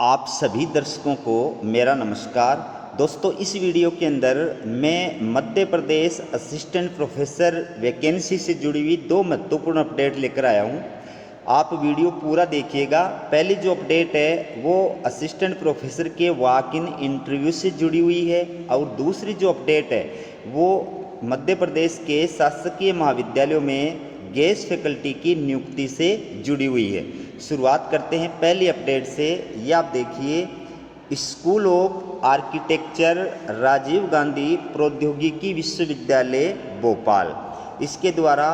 आप सभी दर्शकों को मेरा नमस्कार। दोस्तों, इस वीडियो के अंदर मैं Madhya Pradesh assistant professor vacancy से जुड़ी हुई दो महत्वपूर्ण अपडेट लेकर आया हूं। आप वीडियो पूरा देखिएगा। पहली जो अपडेट है वो असिस्टेंट प्रोफेसर के वॉक इन इंटरव्यू से जुड़ी हुई है और दूसरी जो अपडेट है वो मध्य प्रदेश के शासकीय महाविद्यालयों में गेस्ट फैकल्टी की नियुक्ति से जुड़ी हुई है। शुरुआत करते हैं पहली अपडेट से। ये आप देखिए, school of architecture Rajiv Gandhi Proudyogiki Vishwavidyalaya Bhopal, इसके द्वारा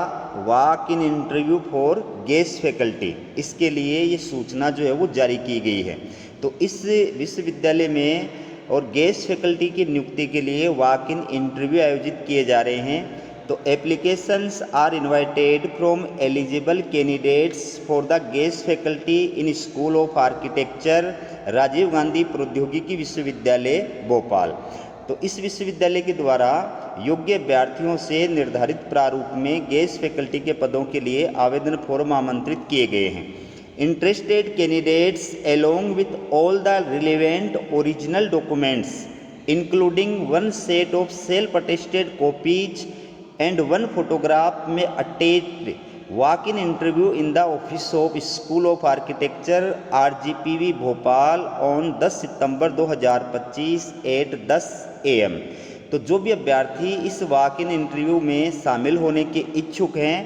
walk in interview for guest faculty, इसके लिए ये सूचना जो है वो जारी की गई है। तो इस विश्वविद्यालय में और गेस्ट फैकल्टी की नियुक्ति के लिए वॉक इन इंटरव्यू आयोजित किए जा रहे हैं। तो applications are invited from eligible candidates for the guest faculty in school of architecture Rajiv Gandhi Proudyogiki Vishwavidyalaya Bhopal. तो इस विश्वविद्यालय के द्वारा योग्य अभ्यर्थियों से निर्धारित प्रारूप में गेस्ट फैकल्टी के पदों के लिए आवेदन फॉर्म आमंत्रित किए गए हैं। Interested candidates along with all the relevant original documents including one set of self-attested copies and one photograph may attend walk-in interview in the office of School of Architecture RGPV Bhopal on 10 September 2025 at 10 AM। तो जो भी अभ्यर्थी इस walk in interview में शामिल होने के इच्छुक हैं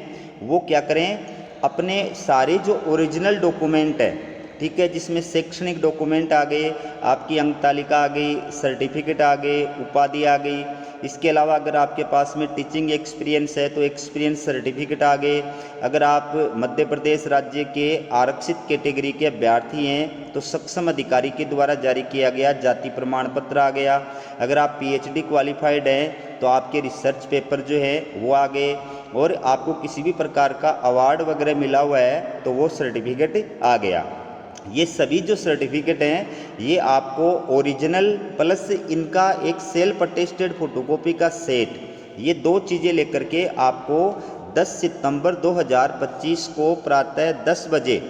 वो क्या करें, अपने सारे जो ओरिजिनल डॉक्यूमेंट है, ठीक है, जिसमें शैक्षणिक डॉक्यूमेंट आ गए, आपकी अंक तालिका आ गई, सर्टिफिकेट आ गए, उपाधि आ गई। इसके अलावा अगर आपके पास में टीचिंग एक्सपीरियंस है तो एक्सपीरियंस सर्टिफिकेट आ गए। अगर आप मध्य प्रदेश राज्य के आरक्षित कैटेगरी के अभ्यर्थी हैं तो सक्षम अधिकारी के द्वारा जारी किया गया जाति प्रमाण पत्र आ गया। अगर आप पीएचडी क्वालिफाइड हैं तो आपके रिसर्च पेपर जो है वो आ गए, और आपको किसी भी प्रकार का अवार्ड वगैरह मिला हुआ है तो वो सर्टिफिकेट आ गया। ये सभी जो सर्टिफिकेट हैं ये आपको ओरिजिनल प्लस इनका एक सेल्फ अटेस्टेड फोटोकॉपी का सेट, ये दो चीज़ें लेकर के आपको 10 सितंबर 2025 को प्रातः 10 बजे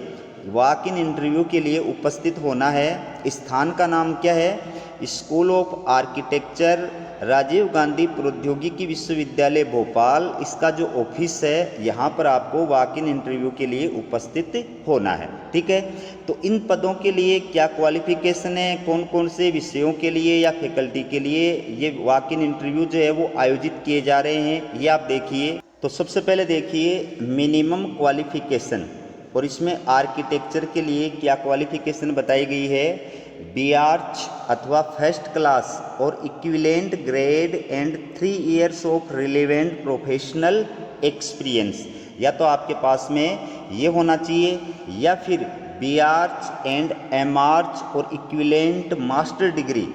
वॉक इन इंटरव्यू के लिए उपस्थित होना है। स्थान का नाम क्या है? School of architecture Rajiv Gandhi Proudyogiki Vishwavidyalaya Bhopal, इसका जो ऑफिस है यहाँ पर आपको वॉक इन इंटरव्यू के लिए उपस्थित होना है। ठीक है, तो इन पदों के लिए क्या क्वालिफिकेशन है, कौन कौन से विषयों के लिए या फैकल्टी के लिए ये वॉक इन इंटरव्यू जो है वो आयोजित किए जा रहे हैं, ये आप देखिए। तो सबसे पहले देखिए मिनिमम क्वालिफिकेशन, और इसमें आर्किटेक्चर के लिए क्या क्वालिफिकेशन बताई गई है? बीआर्च अथवा फर्स्ट क्लास और equivalent grade and 3 years of relevant professional experience, या तो आपके पास में ये होना चाहिए, या फिर बीआर्च एंड एमआर्च और equivalent master degree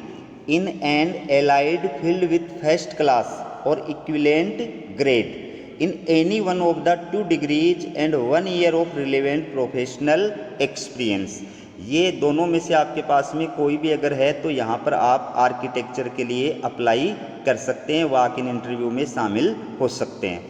in and allied field with first class और equivalent grade in any one of the 2 degrees and 1 year of relevant professional experience। ये दोनों में से आपके पास में कोई भी अगर है तो यहाँ पर आप आर्किटेक्चर के लिए अप्लाई कर सकते हैं, वॉक इन इंटरव्यू में शामिल हो सकते हैं।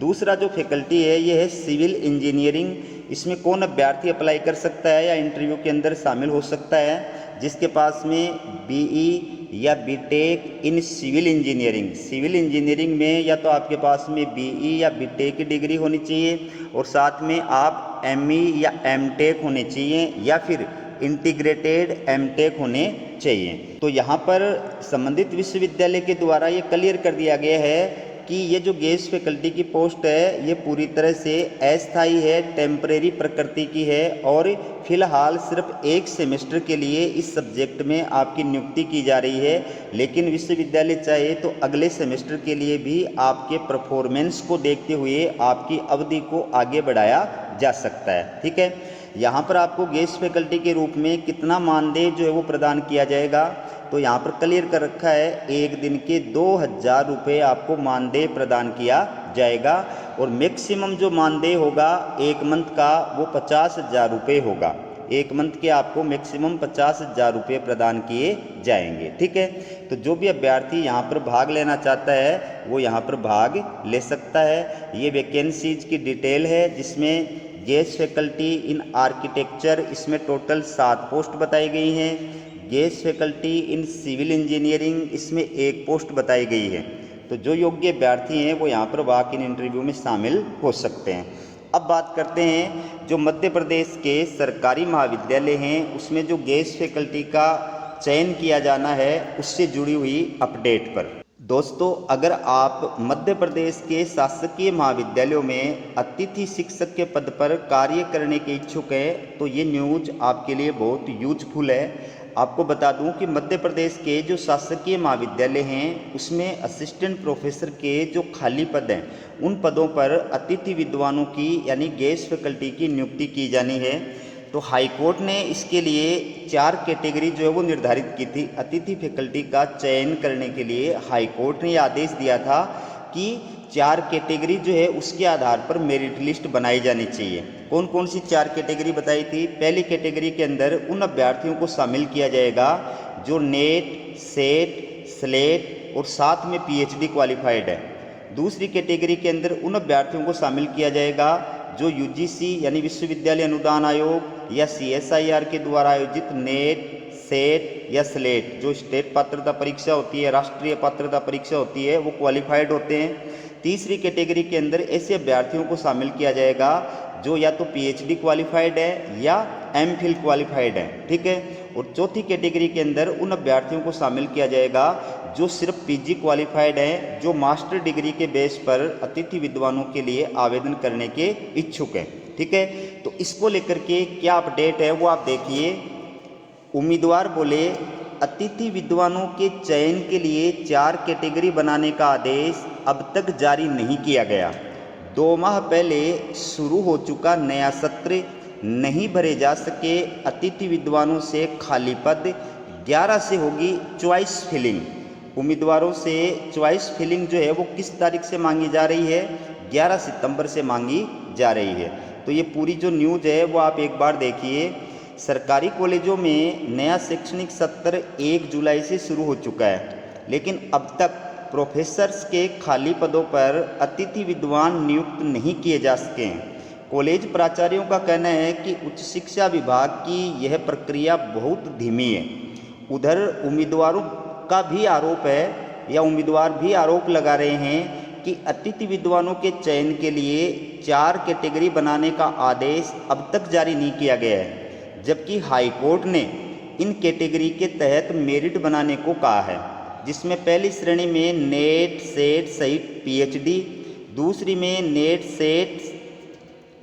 दूसरा जो फैकल्टी है ये है सिविल इंजीनियरिंग। इसमें कौन अभ्यर्थी अप्लाई कर सकता है या इंटरव्यू के अंदर शामिल हो सकता है? जिसके पास में बीई या BTech in civil engineering, civil engineering में या तो आपके पास में बीई या बीटेक की डिग्री होनी चाहिए, और साथ में आप एमई या एमटेक होने चाहिए, या फिर इंटीग्रेटेड एमटेक होने चाहिए। तो यहाँ पर संबंधित विश्वविद्यालय के द्वारा ये क्लियर कर दिया गया है कि ये जो गेस्ट फैकल्टी की पोस्ट है ये पूरी तरह से अस्थायी है, टेम्परेरी प्रकृति की है, और फिलहाल सिर्फ 1 सेमेस्टर के लिए इस सब्जेक्ट में आपकी नियुक्ति की जा रही है। लेकिन विश्वविद्यालय चाहे तो अगले सेमेस्टर के लिए भी आपके परफॉर्मेंस को देखते हुए आपकी अवधि को आगे बढ़ाया जा सकता है। ठीक है, यहाँ पर आपको गेस्ट फैकल्टी के रूप में कितना मानदेय जो है वो प्रदान किया जाएगा, तो यहाँ पर क्लियर कर रखा है एक दिन के 2000 रुपये आपको मानदेय प्रदान किया जाएगा, और मैक्सिमम जो मानदेय होगा एक मंथ का वो 50,000 रुपये होगा। एक मंथ के आपको मैक्सिमम 50,000 रुपये प्रदान किए जाएंगे। ठीक है, तो जो भी अभ्यर्थी यहाँ पर भाग लेना चाहता है वो यहाँ पर भाग ले सकता है। ये वैकेंसीज की डिटेल है जिसमें गेस्ट फैकल्टी इन आर्किटेक्चर, इसमें टोटल 7 पोस्ट बताई गई हैं। Guest faculty in civil engineering, इसमें 1 पोस्ट बताई गई है। तो जो योग्य अभ्यर्थी हैं वो यहाँ पर वॉक इन इंटरव्यू में शामिल हो सकते हैं। अब बात करते हैं जो मध्य प्रदेश के सरकारी महाविद्यालय हैं उसमें जो गेस्ट फैकल्टी का चयन किया जाना है उससे जुड़ी हुई अपडेट पर। दोस्तों, अगर आप मध्य प्रदेश के शासकीय महाविद्यालयों में अतिथि शिक्षक के पद पर कार्य करने के इच्छुक हैं तो ये न्यूज़ आपके लिए बहुत यूजफुल है। आपको बता दूं कि मध्य प्रदेश के जो शासकीय महाविद्यालय हैं उसमें असिस्टेंट प्रोफेसर के जो खाली पद हैं उन पदों पर अतिथि विद्वानों की यानी गेस्ट फैकल्टी की नियुक्ति की जानी है। तो हाई कोर्ट ने इसके लिए 4 कैटेगरी जो है वो निर्धारित की थी। अतिथि फैकल्टी का चयन करने के लिए हाई कोर्ट ने आदेश दिया था कि 4 कैटेगरी जो है उसके आधार पर मेरिट लिस्ट बनाई जानी चाहिए। कौन कौन सी 4 कैटेगरी बताई थी? पहली कैटेगरी के अंदर उन अभ्यर्थियों को शामिल किया जाएगा जो नेट, सेट, स्लेट और साथ में पीएचडी क्वालिफाइड है। दूसरी कैटेगरी के अंदर उन अभ्यर्थियों को शामिल किया जाएगा जो यूजीसी यानी विश्वविद्यालय अनुदान आयोग या सीएसआईआर के द्वारा आयोजित नेट, सेट या स्लेट जो स्टेट पात्रता परीक्षा होती है, राष्ट्रीय पात्रता परीक्षा होती है, वो क्वालिफाइड होते हैं। तीसरी कैटेगरी के अंदर ऐसे अभ्यर्थियों को शामिल किया जाएगा जो या तो पीएचडी क्वालिफाइड है या एमफिल क्वालिफाइड है, ठीक है। और चौथी कैटेगरी के अंदर उन अभ्यर्थियों को शामिल किया जाएगा जो सिर्फ पीजी क्वालिफाइड हैं, जो मास्टर डिग्री के बेस पर अतिथि विद्वानों के लिए आवेदन करने के इच्छुक हैं, ठीक है। तो इसको लेकर के क्या अपडेट है वो आप देखिए। उम्मीदवार बोले अतिथि विद्वानों के चयन के लिए 4 कैटेगरी बनाने का आदेश अब तक जारी नहीं किया गया। 2 माह पहले शुरू हो चुका नया सत्र नहीं भरे जा सके अतिथि विद्वानों से खाली पद। 11 से होगी चॉइस फिलिंग। उम्मीदवारों से चॉइस फिलिंग जो है वो किस तारीख से मांगी जा रही है? 11 सितंबर से मांगी जा रही है। तो ये पूरी जो न्यूज़ है वो आप एक बार देखिए। सरकारी कॉलेजों में नया शैक्षणिक सत्र 1 जुलाई से शुरू हो चुका है, लेकिन अब तक प्रोफेसर्स के खाली पदों पर अतिथि विद्वान नियुक्त नहीं किए जा सके हैं। कॉलेज प्राचार्यों का कहना है कि उच्च शिक्षा विभाग की यह प्रक्रिया बहुत धीमी है। उधर उम्मीदवारों का भी आरोप है या उम्मीदवार भी आरोप लगा रहे हैं कि अतिथि विद्वानों के चयन के लिए 4 कैटेगरी बनाने का आदेश अब तक जारी नहीं किया गया है, जबकि हाई कोर्ट ने इन कैटेगरी के तहत मेरिट बनाने को कहा है, जिसमें पहली श्रेणी में नेट, सेट सहित पीएचडी, दूसरी में नेट, सेट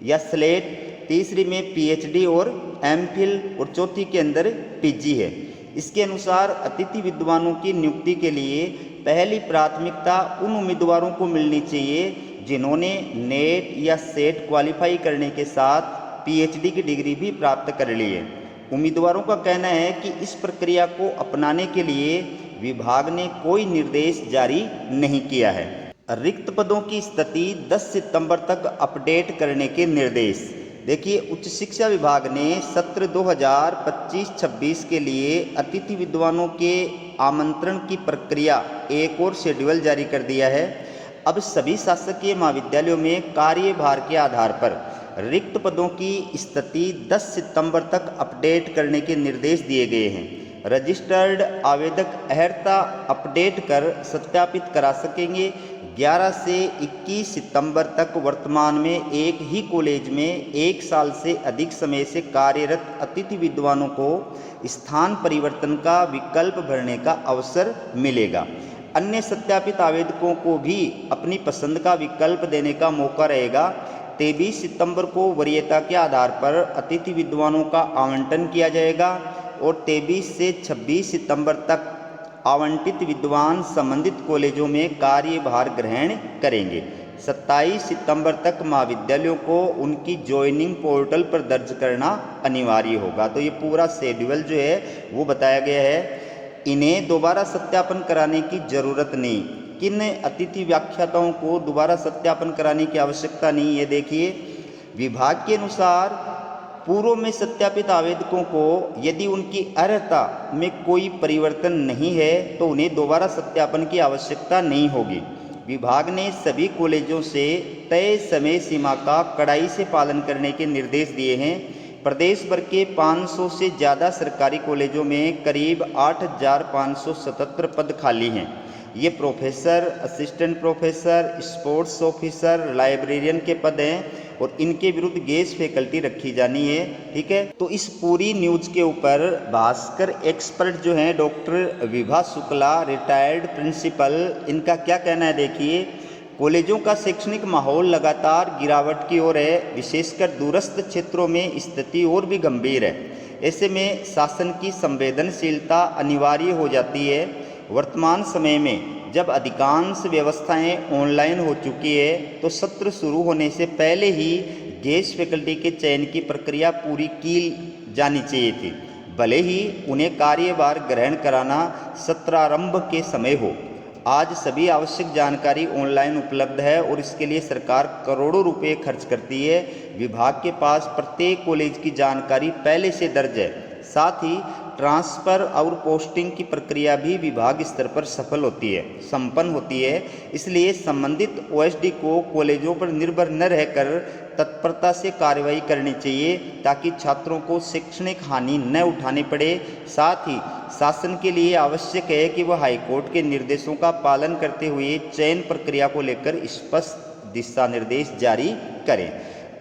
या स्लेट, तीसरी में पीएचडी और एमफिल और चौथी के अंदर पीजी है। इसके अनुसार अतिथि विद्वानों की नियुक्ति के लिए पहली प्राथमिकता उन उम्मीदवारों को मिलनी चाहिए जिन्होंने नेट या सेट क्वालिफाई करने के साथ पीएचडी की डिग्री भी प्राप्त कर ली है। उम्मीदवारों का कहना है कि इस प्रक्रिया को अपनाने के लिए विभाग ने कोई निर्देश जारी नहीं किया है। रिक्त पदों की स्थिति 10 सितंबर तक अपडेट करने के निर्देश। देखिए, उच्च शिक्षा विभाग ने सत्र 2025-26 के लिए अतिथि विद्वानों के आमंत्रण की प्रक्रिया एक और शेड्यूल जारी कर दिया है। अब सभी शासकीय महाविद्यालयों में कार्यभार के आधार पर रिक्त पदों की स्थिति 10 सितंबर तक अपडेट करने के निर्देश दिए गए हैं। रजिस्टर्ड आवेदक अर्हता अपडेट कर सत्यापित करा सकेंगे। 11 से 21 सितंबर तक वर्तमान में एक ही कॉलेज में 1 साल से अधिक समय से कार्यरत अतिथि विद्वानों को स्थान परिवर्तन का विकल्प भरने का अवसर मिलेगा। अन्य सत्यापित आवेदकों को भी अपनी पसंद का विकल्प देने का मौका रहेगा। 23 सितंबर को वरीयता के आधार पर अतिथि विद्वानों का आवंटन किया जाएगा और 23 से 26 सितंबर तक आवंटित विद्वान संबंधित कॉलेजों में कार्यभार ग्रहण करेंगे। 27 सितंबर तक महाविद्यालयों को उनकी ज्वाइनिंग पोर्टल पर दर्ज करना अनिवार्य होगा। तो ये पूरा शेड्यूल जो है वो बताया गया है। इन्हें दोबारा सत्यापन कराने की ज़रूरत नहीं। किन अतिथि व्याख्याताओं को दोबारा सत्यापन कराने की आवश्यकता नहीं है? देखिए, विभाग के अनुसार पूर्व में सत्यापित आवेदकों को यदि उनकी अर्हता में कोई परिवर्तन नहीं है तो उन्हें दोबारा सत्यापन की आवश्यकता नहीं होगी। विभाग ने सभी कॉलेजों से तय समय सीमा का कड़ाई से पालन करने के निर्देश दिए हैं। प्रदेश भर के 500 से ज़्यादा सरकारी कॉलेजों में करीब 8,577 पद खाली हैं। ये professor, assistant professor, sports officer, librarian के पद हैं और इनके विरुद्ध गेस्ट फैकल्टी रखी जानी है। ठीक है, तो इस पूरी न्यूज़ के ऊपर भास्कर एक्सपर्ट जो हैं doctor Vibha Shukla, retired principal, इनका क्या कहना है देखिए। कॉलेजों का शैक्षणिक माहौल लगातार गिरावट की ओर है, विशेषकर दूरस्थ क्षेत्रों में स्थिति और भी गंभीर है। ऐसे में शासन की संवेदनशीलता अनिवार्य हो जाती है। वर्तमान समय में जब अधिकांश व्यवस्थाएं ऑनलाइन हो चुकी है तो सत्र शुरू होने से पहले ही गेस्ट फैकल्टी के चयन की प्रक्रिया पूरी की जानी चाहिए थी, भले ही उन्हें कार्यभार ग्रहण कराना सत्रारंभ के समय हो। आज सभी आवश्यक जानकारी ऑनलाइन उपलब्ध है और इसके लिए सरकार करोड़ों रुपए खर्च करती है। विभाग के पास प्रत्येक कॉलेज की जानकारी पहले से दर्ज है। साथ ही ट्रांसफ़र और पोस्टिंग की प्रक्रिया भी विभाग स्तर पर संपन्न होती है। इसलिए संबंधित ओएसडी को कॉलेजों पर निर्भर न रहकर तत्परता से कार्रवाई करनी चाहिए ताकि छात्रों को शैक्षणिक हानि न उठानी पड़े। साथ ही शासन के लिए आवश्यक है कि वह हाईकोर्ट के निर्देशों का पालन करते हुए चयन प्रक्रिया को लेकर स्पष्ट दिशा निर्देश जारी करें।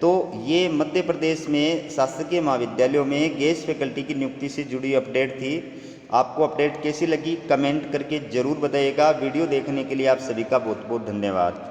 तो ये मध्य प्रदेश में शासकीय महाविद्यालयों में गेस्ट फैकल्टी की नियुक्ति से जुड़ी अपडेट थी। आपको अपडेट कैसी लगी कमेंट करके ज़रूर बताइएगा। वीडियो देखने के लिए आप सभी का बहुत बहुत धन्यवाद।